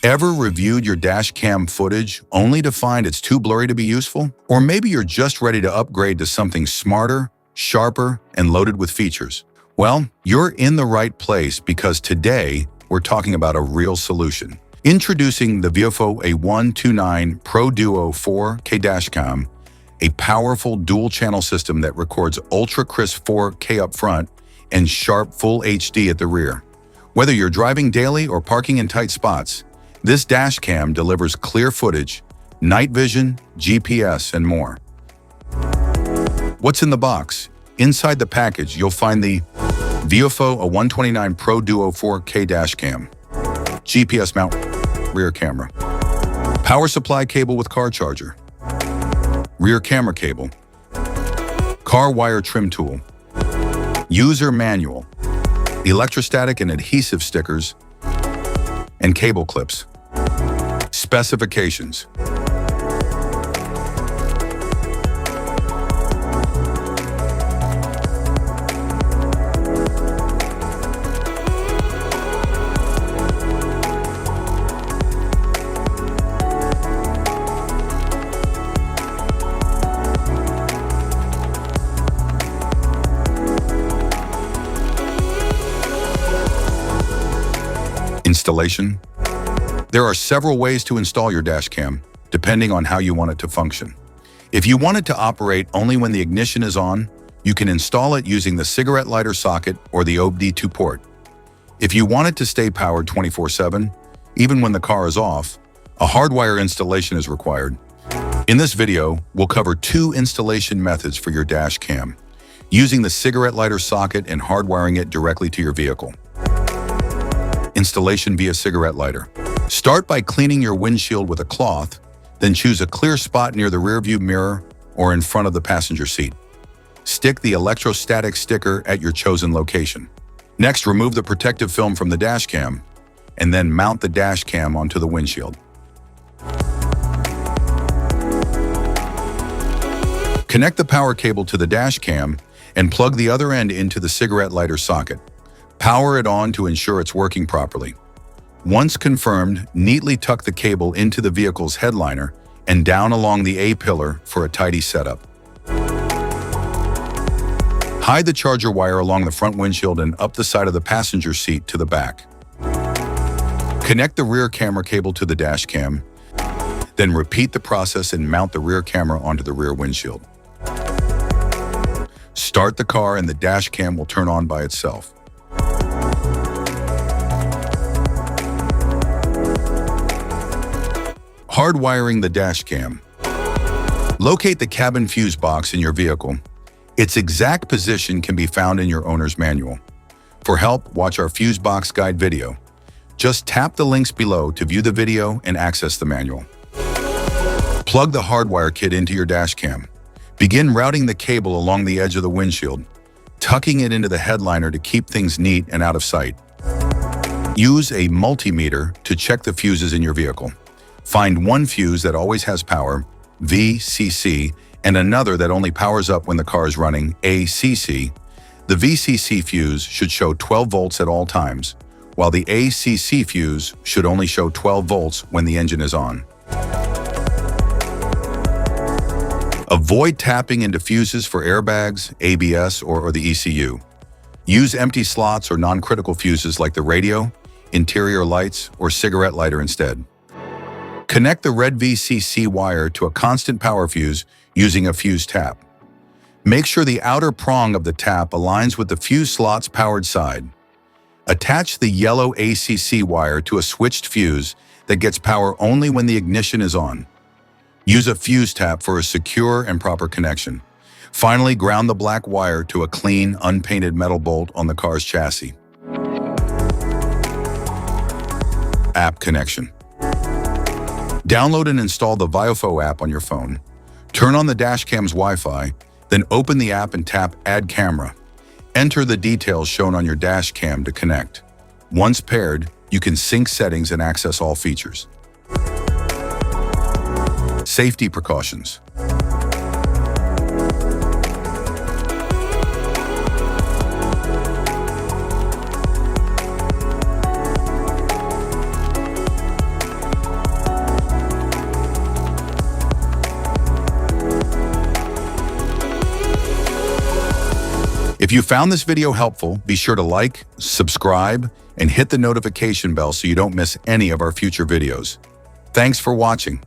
Ever reviewed your dash cam footage only to find it's too blurry to be useful? Or maybe you're just ready to upgrade to something smarter, sharper, and loaded with features? Well, you're in the right place because today we're talking about a real solution. Introducing the VIOFO A129 Pro Duo 4K dashcam, a powerful dual-channel system that records ultra-crisp 4K up front and sharp Full HD at the rear. Whether you're driving daily or parking in tight spots, this dashcam delivers clear footage, night vision, GPS, and more. What's in the box? Inside the package, you'll find the VIOFO A129 Pro Duo 4K dashcam, GPS mount rear camera, power supply cable with car charger, rear camera cable, car wire trim tool, user manual, electrostatic and adhesive stickers, and cable clips. Specifications. Installation. There are several ways to install your dashcam, depending on how you want it to function. If you want it to operate only when the ignition is on, you can install it using the cigarette lighter socket or the OBD2 port. If you want it to stay powered 24/7, even when the car is off, a hardwire installation is required. In this video, we'll cover two installation methods for your dashcam, using the cigarette lighter socket and hardwiring it directly to your vehicle. Installation via cigarette lighter. Start by cleaning your windshield with a cloth, then choose a clear spot near the rearview mirror or in front of the passenger seat. Stick the electrostatic sticker at your chosen location. Next, remove the protective film from the dashcam, and then mount the dashcam onto the windshield. Connect the power cable to the dashcam and plug the other end into the cigarette lighter socket. Power it on to ensure it's working properly. Once confirmed, neatly tuck the cable into the vehicle's headliner and down along the A-pillar for a tidy setup. Hide the charger wire along the front windshield and up the side of the passenger seat to the back. Connect the rear camera cable to the dashcam, then repeat the process and mount the rear camera onto the rear windshield. Start the car and the dashcam will turn on by itself. Hardwiring the dashcam. Locate the cabin fuse box in your vehicle. Its exact position can be found in your owner's manual. For help, watch our fuse box guide video. Just tap the links below to view the video and access the manual. Plug the hardwire kit into your dashcam. Begin routing the cable along the edge of the windshield, tucking it into the headliner to keep things neat and out of sight. Use a multimeter to check the fuses in your vehicle. Find one fuse that always has power, VCC, and another that only powers up when the car is running, ACC. The VCC fuse should show 12 volts at all times, while the ACC fuse should only show 12 volts when the engine is on. Avoid tapping into fuses for airbags, ABS, or the ECU. Use empty slots or non-critical fuses like the radio, interior lights, or cigarette lighter instead. Connect the red VCC wire to a constant power fuse using a fuse tap. Make sure the outer prong of the tap aligns with the fuse slot's powered side. Attach the yellow ACC wire to a switched fuse that gets power only when the ignition is on. Use a fuse tap for a secure and proper connection. Finally, ground the black wire to a clean, unpainted metal bolt on the car's chassis. App connection. Download and install the VIOFO app on your phone. Turn on the dashcam's Wi-Fi, then open the app and tap Add Camera. Enter the details shown on your dashcam to connect. Once paired, you can sync settings and access all features. Safety precautions. If you found this video helpful, be sure to like, subscribe, and hit the notification bell so you don't miss any of our future videos. Thanks for watching.